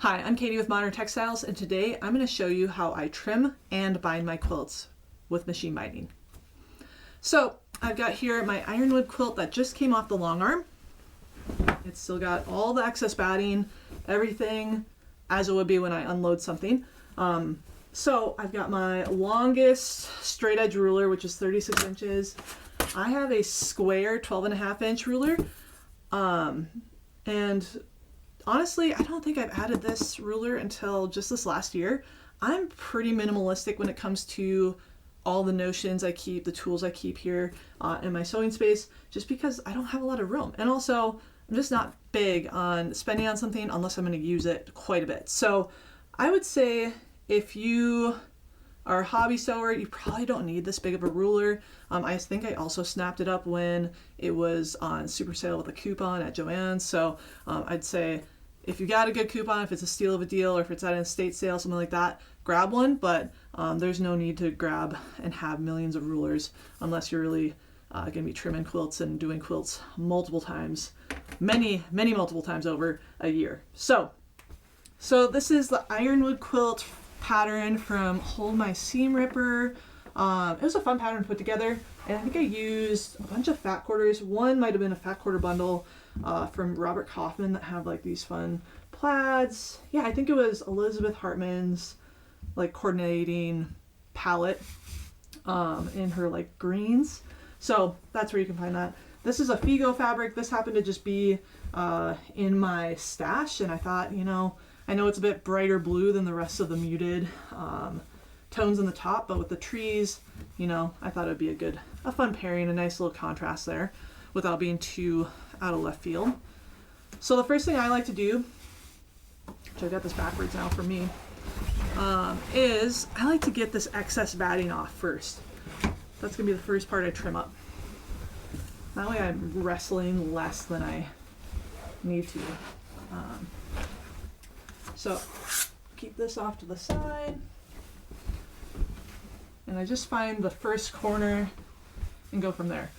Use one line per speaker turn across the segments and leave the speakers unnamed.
Hi, I'm Katie with Modern Textiles, and today I'm going to show you how I trim and bind my quilts with machine binding. So I've got here my Ironwood quilt that just came off the long arm. It's still got all the excess batting, everything as it would be when I unload something. So I've got my longest straight edge ruler, which is 36 inches. I have a square 12.5-inch ruler, and honestly, I don't think I've added this ruler until just this last year. I'm pretty minimalistic when it comes to all the notions I keep, the tools I keep here in my sewing space, just because I don't have a lot of room. And also, I'm just not big on spending on something unless I'm going to use it quite a bit. So I would say if you are a hobby sewer, you probably don't need this big of a ruler. I think I also snapped it up when it was on super sale with a coupon at Joann's. So I'd say if you got a good coupon, if it's a steal of a deal, or if it's at an estate sale, something like that, grab one. But there's no need to grab and have millions of rulers unless you're really going to be trimming quilts and doing quilts multiple times, many multiple times over a year. So this is the Ironwood Quilt pattern from Hold My Seam Ripper. It was a fun pattern to put together, and I think I used a bunch of fat quarters. One might have been a fat quarter bundle from Robert Kaufman that have like these fun plaids. Yeah, I think it was Elizabeth Hartman's like coordinating palette in her like greens. So that's where you can find that. This is a Figo fabric. This happened to just be in my stash, and I thought, I know it's a bit brighter blue than the rest of the muted tones in the top, but with the trees, I thought it'd be a fun pairing, a nice little contrast there without being too out of left field. So the first thing I like to do, which I got this backwards now for me, is I like to get this excess batting off first. That's gonna be the first part I trim up. That way I'm wrestling less than I need to. So keep this off to the side, and I just find the first corner and go from there.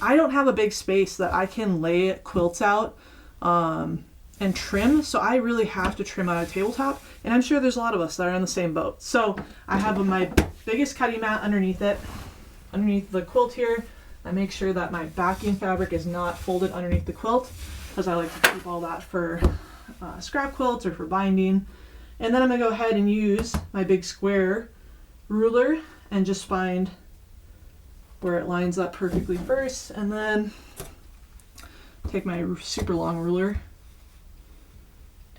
I don't have a big space that I can lay quilts out and trim, so I really have to trim out a tabletop, and I'm sure there's a lot of us that are in the same boat. So I have my biggest cutting mat underneath the quilt here. I make sure that my backing fabric is not folded underneath the quilt, because I like to keep all that for scrap quilts or for binding. And then I'm going to go ahead and use my big square ruler and just find where it lines up perfectly first, and then take my super long ruler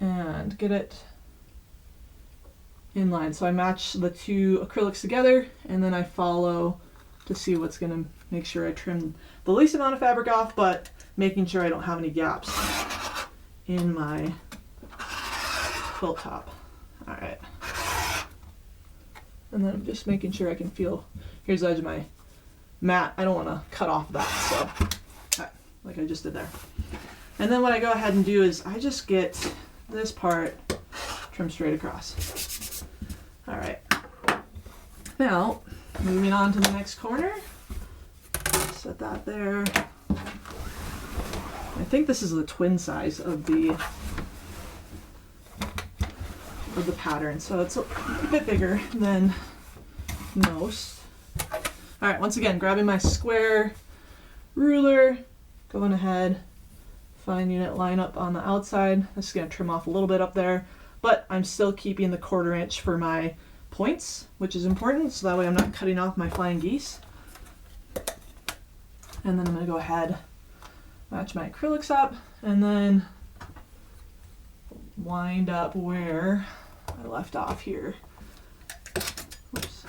and get it in line. So I match the two acrylics together, and then I follow to see what's going to make sure I trim the least amount of fabric off, but making sure I don't have any gaps in my quilt top. All right. And then I'm just making sure I can feel, here's the edge of my mat. I don't want to cut off that, so like I just did there. And then what I go ahead and do is I just get this part trimmed straight across. All right. Now, moving on to the next corner. Set that there. I think this is the twin size of the pattern, so it's a bit bigger than most. All right, once again, grabbing my square ruler, going ahead, finding it line up on the outside. I'm just gonna trim off a little bit up there, but I'm still keeping the 1/4 inch for my points, which is important, so that way I'm not cutting off my flying geese. And then I'm gonna go ahead, match my acrylics up, and then wind up where I left off here. Oops.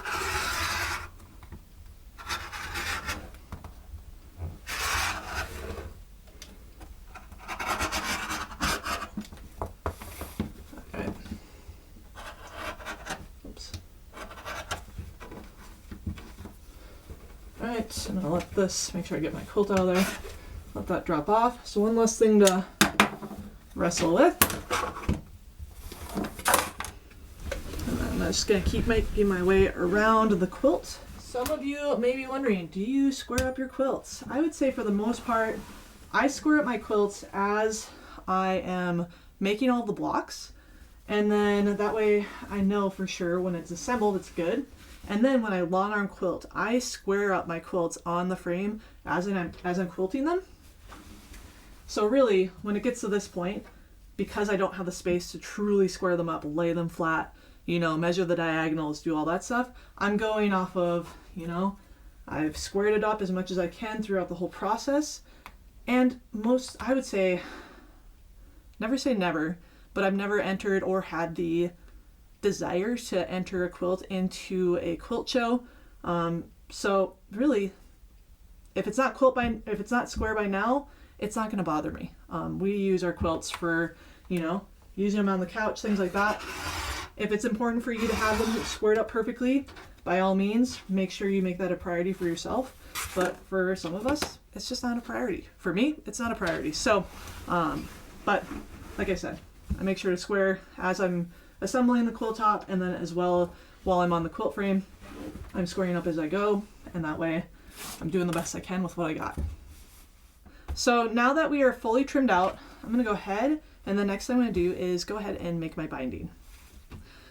Okay. Oops. All right, I'm gonna let this, make sure I get my quilt out of there. Let that drop off. So one less thing to wrestle with. And then I'm just going to keep making my way around the quilt. Some of you may be wondering, do you square up your quilts? I would say for the most part, I square up my quilts as I am making all the blocks. And then that way I know for sure when it's assembled, it's good. And then when I long arm quilt, I square up my quilts on the frame as I'm quilting them. So really, when it gets to this point, because I don't have the space to truly square them up, lay them flat, you know, measure the diagonals, do all that stuff, I'm going off of, you know, I've squared it up as much as I can throughout the whole process. And I would say, never say never, but I've never entered or had the desire to enter a quilt into a quilt show. So really, if it's not square by now, it's not going to bother me. We use our quilts for, you know, using them on the couch, things like that. If it's important for you to have them squared up perfectly, by all means, make sure you make that a priority for yourself. But for some of us, it's just not a priority. For me, it's not a priority. So, but like I said, I make sure to square as I'm assembling the quilt top, and then as well while I'm on the quilt frame, I'm squaring up as I go, and that way I'm doing the best I can with what I got. So now that we are fully trimmed out, I'm going to go ahead, and the next thing I'm going to do is go ahead and make my binding.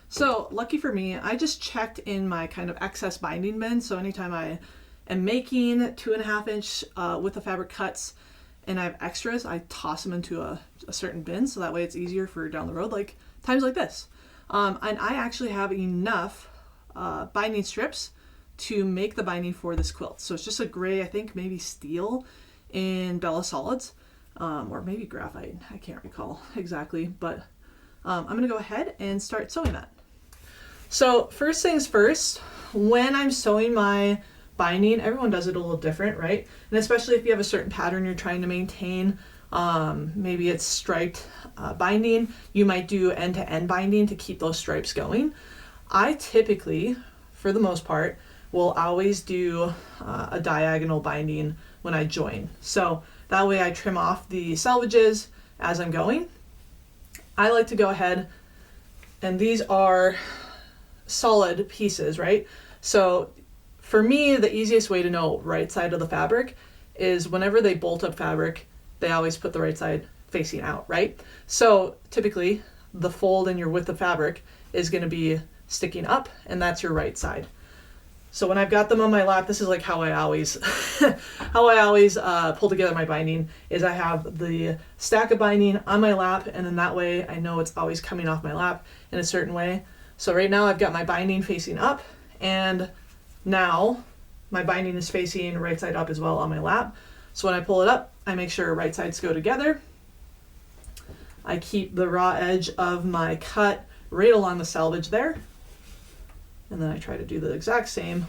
So lucky for me, I just checked in my kind of excess binding bin. So anytime I am making 2.5 inch width of fabric cuts and I have extras, I toss them into a certain bin, so that way it's easier for down the road, like times like this. And I actually have enough binding strips to make the binding for this quilt. So it's just a gray, I think maybe steel in Bella Solids, or maybe graphite, I can't recall exactly, but I'm gonna go ahead and start sewing that. So first things first, when I'm sewing my binding, everyone does it a little different, right? And especially if you have a certain pattern you're trying to maintain, maybe it's striped binding, you might do end-to-end binding to keep those stripes going. I typically, for the most part, will always do a diagonal binding when I join. So that way I trim off the selvages as I'm going. I like to go ahead, and these are solid pieces, right? So for me, the easiest way to know right side of the fabric is whenever they bolt up fabric, they always put the right side facing out, right? So typically the fold in your width of fabric is going to be sticking up, and that's your right side. So when I've got them on my lap, this is like how I always pull together my binding, is I have the stack of binding on my lap, and then that way I know it's always coming off my lap in a certain way. So right now I've got my binding facing up, and now my binding is facing right side up as well on my lap. So when I pull it up, I make sure right sides go together. I keep the raw edge of my cut right along the selvage there. And then I try to do the exact same,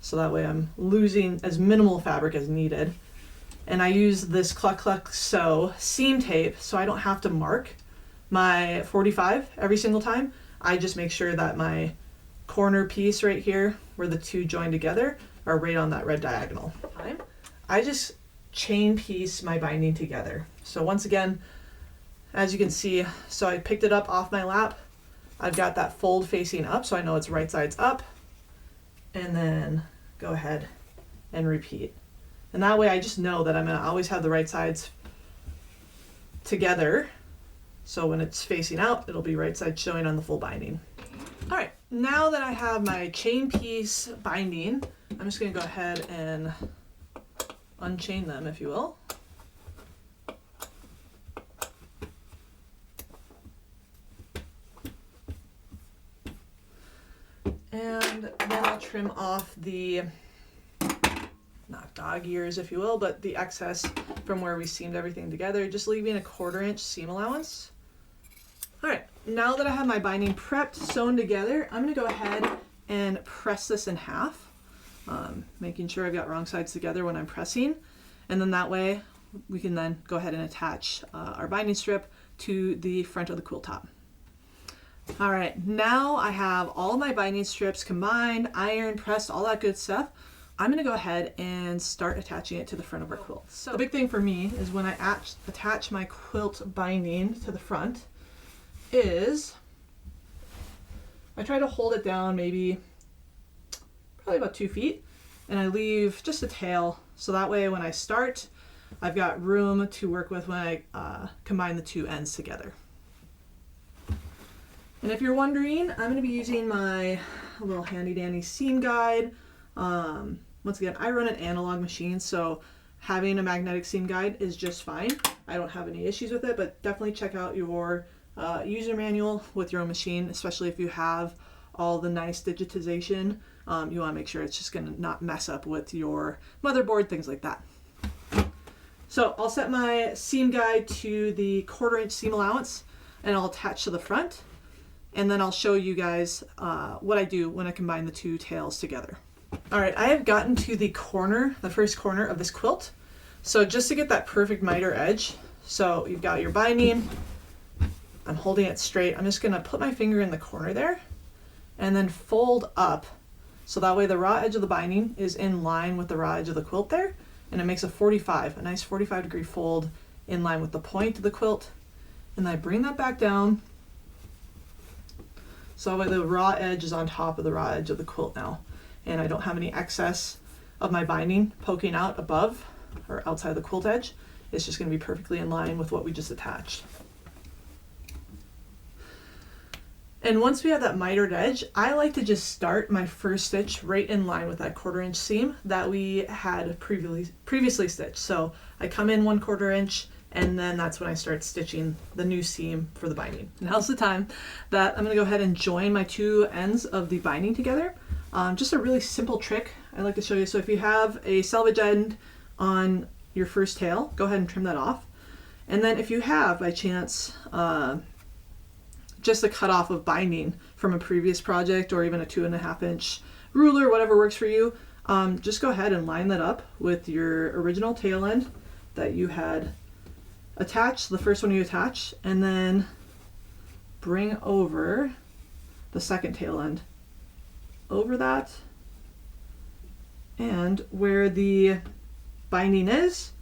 so that way I'm losing as minimal fabric as needed. And I use this Cluck Cluck Sew seam tape, so I don't have to mark my 45 every single time. I just make sure that my corner piece right here, where the two join together, are right on that red diagonal. I just chain piece my binding together. So once again, as you can see, so I picked it up off my lap. I've got that fold facing up, so I know it's right sides up, and then go ahead and repeat. And that way I just know that I'm gonna always have the right sides together. So when it's facing out, it'll be right side showing on the full binding. All right, now that I have my chain piece binding, I'm just gonna go ahead and unchain them, if you will. And then I'll trim off the, not dog ears, if you will, but the excess from where we seamed everything together, just leaving a 1/4 inch seam allowance. All right, now that I have my binding prepped, sewn together, I'm gonna go ahead and press this in half, making sure I've got wrong sides together when I'm pressing. And then that way we can then go ahead and attach our binding strip to the front of the quilt top. All right, now I have all my binding strips combined, iron, pressed, all that good stuff. I'm gonna go ahead and start attaching it to the front of our quilt. So the big thing for me is when I attach my quilt binding to the front is I try to hold it down maybe probably about 2 feet, and I leave just a tail, so that way when I start, I've got room to work with when I combine the two ends together. And if you're wondering, I'm going to be using my little handy dandy seam guide. Once again, I run an analog machine, so having a magnetic seam guide is just fine. I don't have any issues with it, but definitely check out your user manual with your own machine, especially if you have all the nice digitization. You want to make sure it's just going to not mess up with your motherboard, things like that. So I'll set my seam guide to the 1/4 inch seam allowance, and I'll attach to the front. And then I'll show you guys what I do when I combine the two tails together. All right, I have gotten to the corner, the first corner of this quilt. So just to get that perfect miter edge, so you've got your binding, I'm holding it straight. I'm just gonna put my finger in the corner there and then fold up. So that way the raw edge of the binding is in line with the raw edge of the quilt there. And it makes a nice 45-degree fold in line with the point of the quilt. And I bring that back down. So that way the raw edge is on top of the raw edge of the quilt now. And I don't have any excess of my binding poking out above or outside the quilt edge. It's just going to be perfectly in line with what we just attached. And once we have that mitered edge, I like to just start my first stitch right in line with that 1/4 inch seam that we had previously stitched. So I come in 1/4 inch, and then that's when I start stitching the new seam for the binding. Now's the time that I'm going to go ahead and join my two ends of the binding together. Just a really simple trick I like to show you. So if you have a selvage end on your first tail, go ahead and trim that off. And then if you have, by chance, just a cutoff of binding from a previous project or even a 2.5 inch ruler, whatever works for you, just go ahead and line that up with your original tail end that you had attached, the first one you attach, and then bring over the second tail end over that, and where the binding is,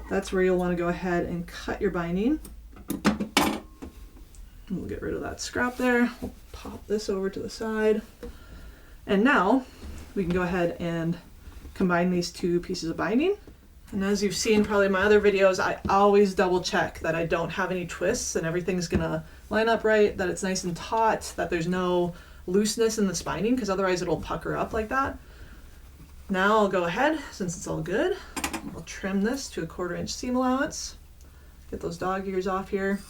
that's where you'll want to go ahead and cut your binding. We'll get rid of that scrap there. We'll pop this over to the side. And now we can go ahead and combine these two pieces of binding. And as you've seen probably in my other videos, I always double check that I don't have any twists and everything's gonna line up right, that it's nice and taut, that there's no looseness in this binding, because otherwise it'll pucker up like that. Now I'll go ahead, since it's all good, I'll trim this to a 1/4 inch seam allowance. Get those dog ears off here.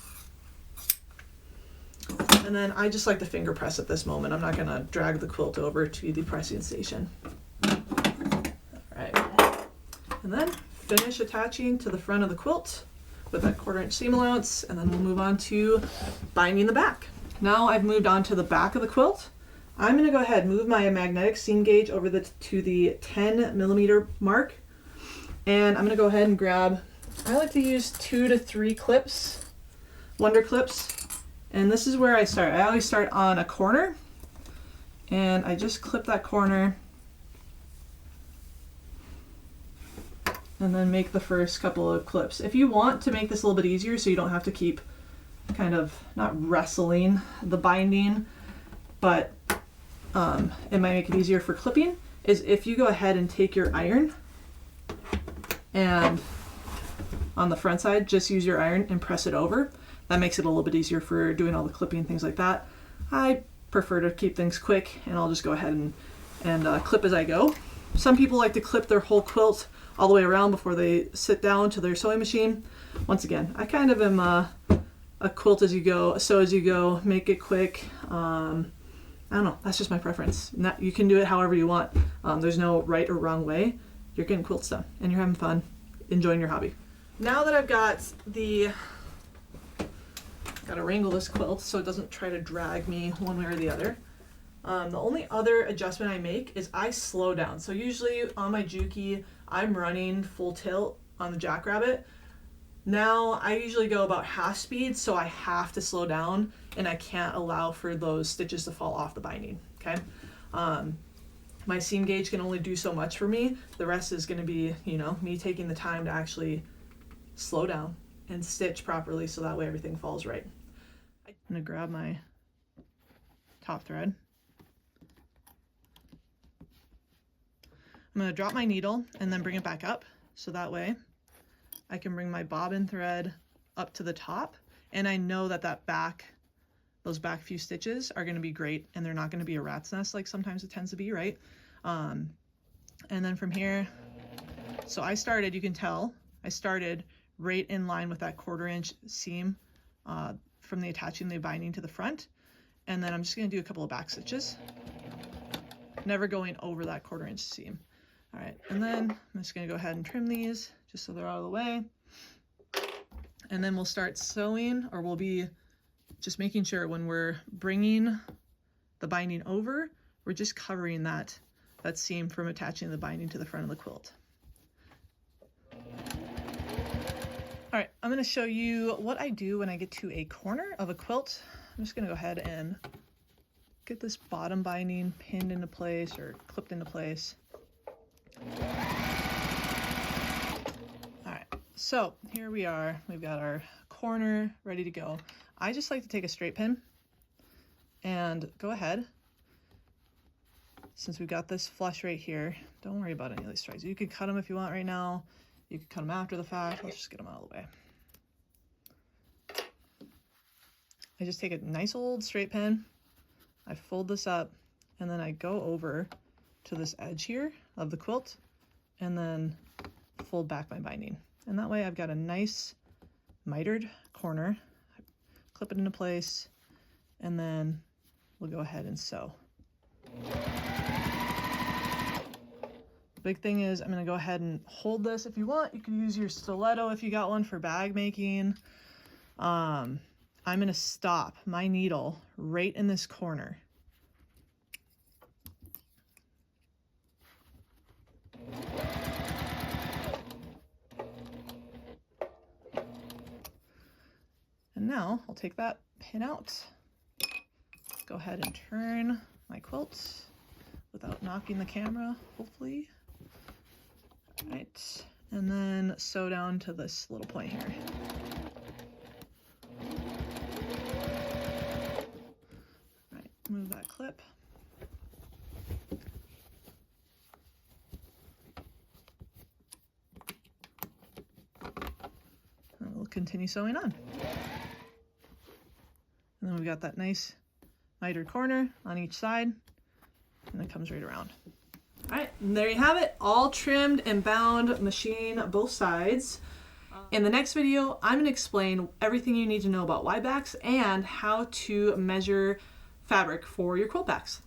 And then I just like to finger press at this moment. I'm not gonna drag the quilt over to the pressing station. All right. And then finish attaching to the front of the quilt with that 1/4 inch seam allowance, and then we'll move on to binding the back. Now I've moved on to the back of the quilt. I'm gonna go ahead and move my magnetic seam gauge over to the 10mm mark. And I'm gonna go ahead and grab, I like to use 2 to 3 clips, Wonder clips. And this is where I start. I always start on a corner, and I just clip that corner and then make the first couple of clips. If you want to make this a little bit easier so you don't have to keep kind of not wrestling the binding, but it might make it easier for clipping, is if you go ahead and take your iron and on the front side, just use your iron and press it over. That makes it a little bit easier for doing all the clipping and things like that. I prefer to keep things quick, and I'll just go ahead and clip as I go. Some people like to clip their whole quilt all the way around before they sit down to their sewing machine. Once again, I kind of am a quilt as you go, a sew as you go, make it quick. I don't know, that's just my preference. You can do it however you want. There's no right or wrong way. You're getting quilts done, and you're having fun, enjoying your hobby. Now that I've got gotta wrangle this quilt so it doesn't try to drag me one way or the other. The only other adjustment I make is I slow down. So usually on my Juki, I'm running full tilt on the Jackrabbit. Now I usually go about half speed, so I have to slow down and I can't allow for those stitches to fall off the binding, okay? My seam gauge can only do so much for me. The rest is gonna be, me taking the time to actually slow down and stitch properly so that way everything falls right. I'm gonna grab my top thread. I'm gonna drop my needle and then bring it back up so that way I can bring my bobbin thread up to the top, and I know that those back few stitches are going to be great, and they're not going to be a rat's nest like sometimes it tends to be, right? And then from here, so I started, you can tell, I started right in line with that 1/4 inch seam from the attaching the binding to the front. And then I'm just going to do a couple of back stitches, never going over that 1/4 inch seam. All right, and then I'm just going to go ahead and trim these just so they're out of the way. And then we'll start sewing, or we'll be just making sure when we're bringing the binding over, we're just covering that seam from attaching the binding to the front of the quilt. All right, I'm going to show you what I do when I get to a corner of a quilt. I'm just going to go ahead and get this bottom binding pinned into place or clipped into place. All right, so here we are. We've got our corner ready to go. I just like to take a straight pin and go ahead. Since we've got this flush right here, don't worry about any of these stripes. You could cut them if you want right now. You could cut them after the fact. Let's just get them out of the way. I just take a nice old straight pin, I fold this up, and then I go over to this edge here of the quilt and then fold back my binding. And that way I've got a nice mitered corner. I clip it into place, and then we'll go ahead and sew. Big thing is I'm going to go ahead and hold this. If you want, you can use your stiletto if you got one for bag making. I'm going to stop my needle right in this corner. And now I'll take that pin out. Go ahead and turn my quilt without knocking the camera, hopefully. All right, and then sew down to this little point here. All right, move that clip. And we'll continue sewing on. And then we've got that nice mitered corner on each side, and it comes right around. All right, and there you have it, all trimmed and bound, machine both sides. In the next video, I'm going to explain everything you need to know about Y backs and how to measure fabric for your quilt backs.